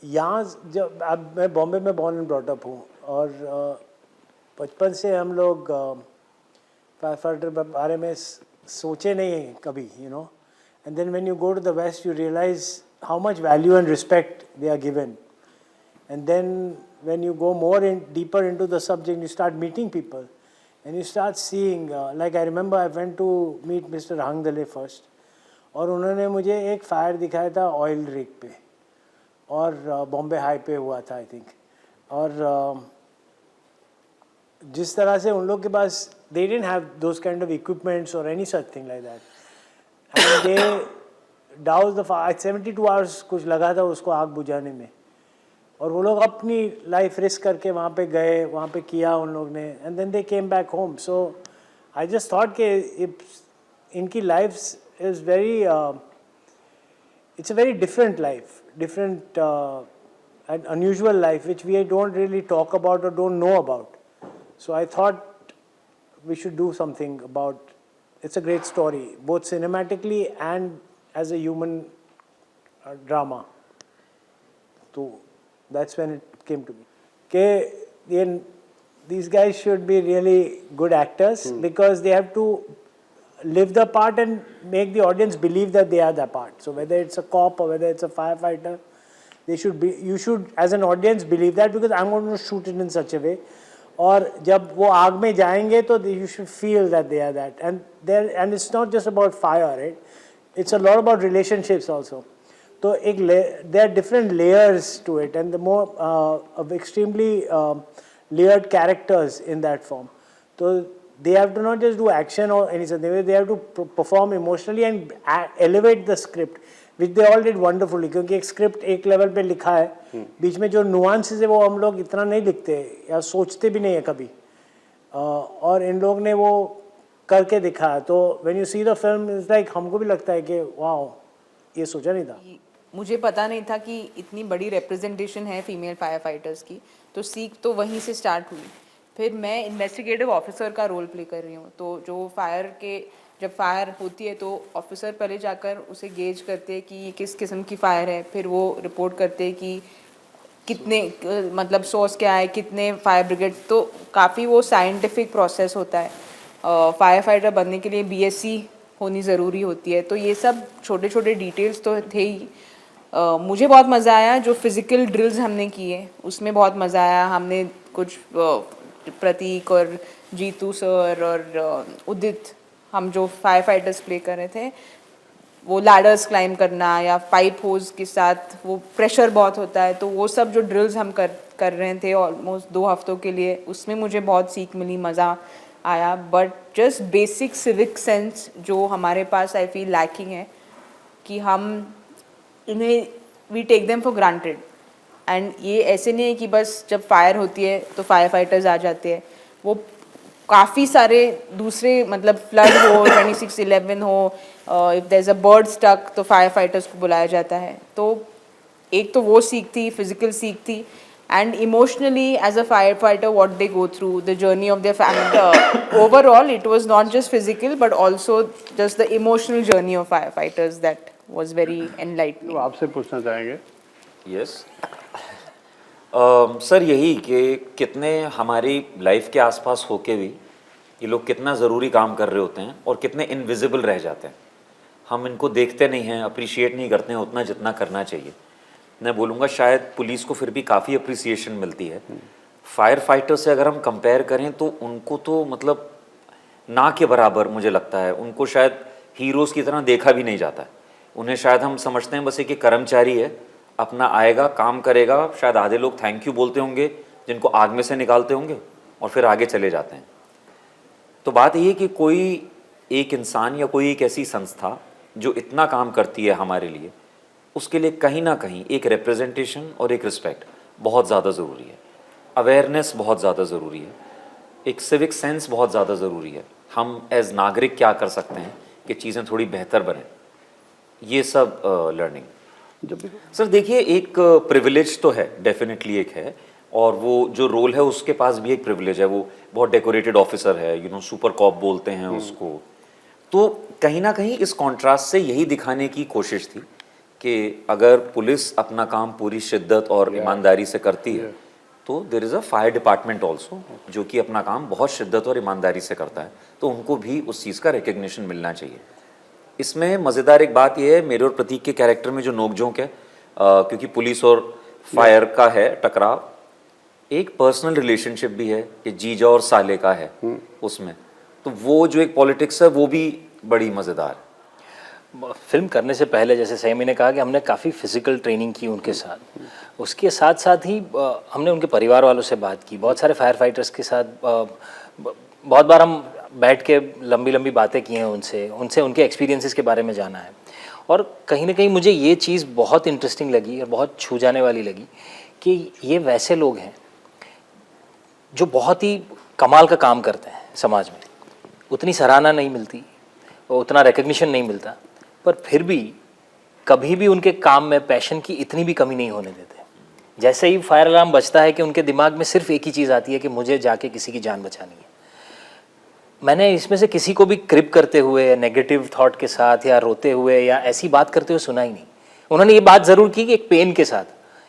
यहाँ जब अब मैं बॉम्बे में बॉर्न एंड ब्रॉट अप हूँ और बचपन से हम लोग फायर फाइटर के बारे में सोचे नहीं हैं कभी, you know. And then when you go to the west you realize how much value and respect they are given. And then when you go more deeper into the subject, you start meeting people and you start seeing, like I remember I went to meet Mr. Hangdale first और उन्होंने मुझे एक fire दिखाया था oil rig पे और Bombay high पे हुआ था आई थिंक. और जिस तरह से उन लोग के पास they didn't have those kind of equipments or any such thing like that, and they doused the fire. 72 hours कुछ लगा था उसको आग बुझाने में और वो लोग अपनी लाइफ रिस्क करके वहाँ पे गए, वहाँ पे किया उन लोग ने, and then they came back home. So I just thought कि इनकी life is very, it's a very different life, different and unusual life which we don't really talk about or don't know about. So I thought we should do something about. It's a great story both cinematically and as a human drama. तो that's when it came to me. Okay, these guys should be really good actors because they have to live the part and make the audience believe that they are the part. So whether it's a cop or whether it's a firefighter, they should be. You should, as an audience, believe that because I'm going to shoot it in such a way. और जब वो आग में जाएंगे तो you should feel that they are that. And it's not just about fire, right? It's a lot about relationships also. तो एक there are different layers to it and the more of extremely layered characters in that form. So they have to not just do action or anything, they have to perform emotionally and elevate the script, which they all did wonderfully. क्योंकि एक script एक level पे लिखा है, बीच में जो nuances है वो हम लोग इतना नहीं लिखते या सोचते भी नहीं है कभी, और इन लोग ने वो करके दिखाया. तो when you see the film, it's like हमको भी लगता है कि वाओ, ये सोचा नहीं था. मुझे पता नहीं था कि इतनी बड़ी रिप्रेजेंटेशन है फीमेल फायर फाइटर्स की, तो सीख तो वहीं से स्टार्ट हुई. फिर मैं इन्वेस्टिगेटिव ऑफिसर का रोल प्ले कर रही हूँ. तो जो फायर के जब फायर होती है तो ऑफिसर पहले जाकर उसे गेज करते हैं कि ये किस किस्म की फायर है. फिर वो रिपोर्ट करते हैं कि कितने मतलब सोर्स क्या है, कितने फायर ब्रिगेड. तो काफ़ी वो साइंटिफिक प्रोसेस होता है. फायर फाइटर बनने के लिए BSc होनी ज़रूरी होती है. तो ये सब छोटे छोटे डिटेल्स तो थे ही. मुझे बहुत मज़ा आया. जो फिज़िकल ड्रिल्स हमने किए उसमें बहुत मज़ा आया. हमने कुछ प्रतीक और जीतू सर और उदित, हम जो फायर फाइटर्स प्ले कर रहे थे, वो लैडर्स क्लाइंब करना या पाइप होज के साथ वो प्रेशर बहुत होता है. तो वो सब जो ड्रिल्स हम कर रहे थे ऑलमोस्ट 2 हफ्तों के लिए, उसमें मुझे बहुत सीख मिली, मज़ा आया. But just basic civic sense जो हमारे पास आई फील लैकिंग है कि हम इन्हें we take them for granted. And ये ऐसे नहीं है कि बस जब फायर होती है तो फायर फाइटर्स आ जाते हैं. वो काफ़ी सारे दूसरे मतलब फ्लड हो, 26/11 हो, if there is a bird stuck तो फायर फाइटर्स को बुलाया जाता है. तो एक तो वो सीख थी, फिज़िकल सीख थी, and emotionally as a firefighter what they go through, the journey of their family. Overall it was not just physical but also just the emotional journey of firefighters that was very enlightening. तो आपसे पूछना चाहेंगे. Yes sir, यही कि कितने हमारी life के आसपास होके भी ये लोग कितना ज़रूरी काम कर रहे होते हैं और कितने इनविजिबल रह जाते हैं. हम इनको देखते नहीं हैं, अप्रिशिएट नहीं करते हैं उतना जितना करना चाहिए. मैं बोलूँगा शायद पुलिस को फिर भी काफ़ी अप्रिसिएशन मिलती है. फायर फाइटर से अगर हम कंपेयर करें तो उनको तो मतलब ना के बराबर मुझे लगता है. उनको शायद हीरोज़ की तरह देखा भी नहीं जाता है. उन्हें शायद हम समझते हैं बस एक कर्मचारी है, अपना आएगा, काम करेगा. शायद आधे लोग थैंक यू बोलते होंगे जिनको आग में से निकालते होंगे और फिर आगे चले जाते हैं. तो बात ये है कि कोई एक इंसान या कोई एक ऐसी संस्था जो इतना काम करती है हमारे लिए, उसके लिए कहीं ना कहीं एक रिप्रेजेंटेशन और एक रिस्पेक्ट बहुत ज़्यादा ज़रूरी है. अवेयरनेस बहुत ज़्यादा ज़रूरी है. एक सिविक सेंस बहुत ज़्यादा ज़रूरी है. हम एज नागरिक क्या कर सकते हैं कि चीज़ें थोड़ी बेहतर बनें, ये सब लर्निंग. सर देखिए, एक प्रिविलेज तो है, डेफिनेटली एक है, और वो जो रोल है उसके पास भी एक प्रिविलेज है. वो बहुत डेकोरेटेड ऑफिसर है, यू नो, सुपर कॉप बोलते हैं उसको. तो कहीं ना कहीं इस कॉन्ट्रास्ट से यही दिखाने की कोशिश थी कि अगर पुलिस अपना काम पूरी शिद्दत और ईमानदारी से करती है तो there is a fire department also जो कि अपना काम बहुत शिद्दत और ईमानदारी से करता है, तो उनको भी उस चीज़ का रिकग्निशन मिलना चाहिए। इसमें मज़ेदार एक बात यह है, मेरे और प्रतीक के कैरेक्टर में जो नोकझोंक है, क्योंकि पुलिस और फायर का है टकराव, एक पर्सनल रिलेशनशिप भी है कि जीजा और साले का है उसमें, तो वो जो एक पॉलिटिक्स है वो भी बड़ी मज़ेदार है। फिल्म करने से पहले जैसे सैमी ने कहा कि हमने काफ़ी फिजिकल ट्रेनिंग की उनके साथ, उसके साथ साथ ही हमने उनके परिवार वालों से बात की, बहुत सारे फायर फाइटर्स के साथ बहुत बार हम बैठ के लंबी लंबी बातें की हैं उनसे उनके एक्सपीरियंसेस के बारे में जाना है। और कहीं ना कहीं मुझे ये चीज़ बहुत इंटरेस्टिंग लगी और बहुत छू जाने वाली लगी कि ये वैसे लोग हैं जो बहुत ही कमाल का काम करते हैं समाज में, उतनी सराहना नहीं मिलती, उतना रिकग्निशन नहीं मिलता, पर फिर भी कभी भी उनके काम में पैशन की इतनी भी कमी नहीं होने देते। जैसे ही फायर अलार्म बजता है कि उनके दिमाग में सिर्फ एक ही चीज़ आती है कि मुझे जाके किसी की जान बचानी है। मैंने इसमें से किसी को भी क्रिप करते हुए, नेगेटिव थॉट के साथ या रोते हुए या ऐसी बात करते हुए सुना ही नहीं। उन्होंने ये बात ज़रूर की कि एक पेन के साथ,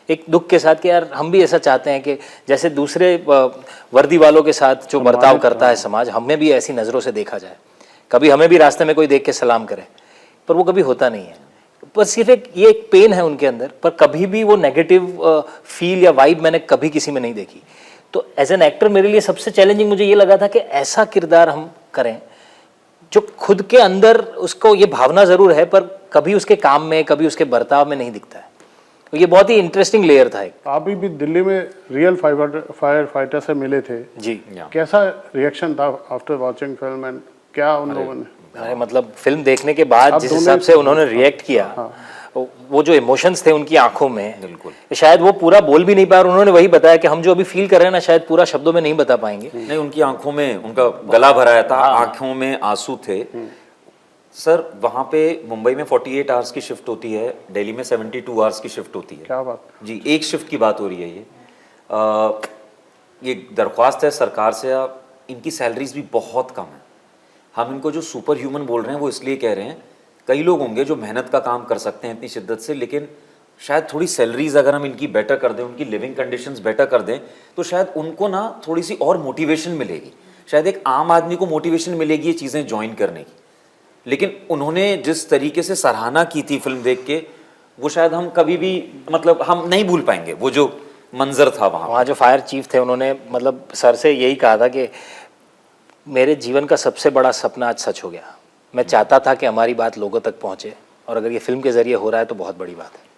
एक दुख के साथ कि यार हम भी ऐसा चाहते हैं कि जैसे दूसरे वर्दी वालों के साथ जो बर्ताव करता है समाज, हमें भी ऐसी नज़रों से देखा जाए, कभी हमें भी रास्ते में कोई देख के सलाम करे, पर वो कभी होता नहीं है। पर सिर्फ ये एक पेन है उनके अंदर, पर कभी भी वो नेगेटिव फील या वाइब मैंने कभी किसी में नहीं देखी। तो एज एन एक्टर मेरे लिए सबसे चैलेंजिंग मुझे ये लगा था कि ऐसा किरदार हम करें जो खुद के अंदर उसको ये भावना ज़रूर है पर कभी उसके काम में, कभी उसके बर्ताव में नहीं दिखता है। तो ये बहुत ही इंटरेस्टिंग लेयर था एक। आप भी दिल्ली में रियल फायर फाइटर से मिले थे जी, कैसा रिएक्शन था आफ्टर वॉचिंग फिल्म एंड क्या उन लोगों ने? अरे मतलब फिल्म देखने के बाद जिस हिसाब से उन्होंने रिएक्ट किया, वो जो इमोशंस थे उनकी आंखों में, बिल्कुल शायद वो पूरा बोल भी नहीं पाया। और उन्होंने वही बताया कि हम जो अभी फील कर रहे हैं ना, शायद पूरा शब्दों में नहीं बता पाएंगे। नहीं, उनकी आंखों में उनका गला भराया था, आंखों में आंसू थे। सर वहाँ पे मुंबई में 48 आवर्स की शिफ्ट होती है, दिल्ली में 72 आवर्स की शिफ्ट होती है। क्या बात जी, एक शिफ्ट की बात हो रही है ये दरख्वास्त है सरकार से, इनकी सैलरीज भी बहुत कम है। हम इनको जो सुपर ह्यूमन बोल रहे हैं वो इसलिए कह रहे हैं, कई लोग होंगे जो मेहनत का काम कर सकते हैं इतनी शिद्दत से, लेकिन शायद थोड़ी सैलरीज अगर हम इनकी बेटर कर दें, उनकी लिविंग कंडीशंस बेटर कर दें, तो शायद उनको ना थोड़ी सी और मोटिवेशन मिलेगी, शायद एक आम आदमी को मोटिवेशन मिलेगी ये चीज़ें ज्वाइन करने की। लेकिन उन्होंने जिस तरीके से सराहना की थी फिल्म देख के, वो शायद हम कभी भी मतलब हम नहीं भूल पाएंगे वो जो मंजर था वहाँ जो फायर चीफ थे उन्होंने मतलब सर से यही कहा था कि मेरे जीवन का सबसे बड़ा सपना आज सच हो गया। मैं चाहता था कि हमारी बात लोगों तक पहुँचे और अगर ये फिल्म के ज़रिए हो रहा है तो बहुत बड़ी बात है।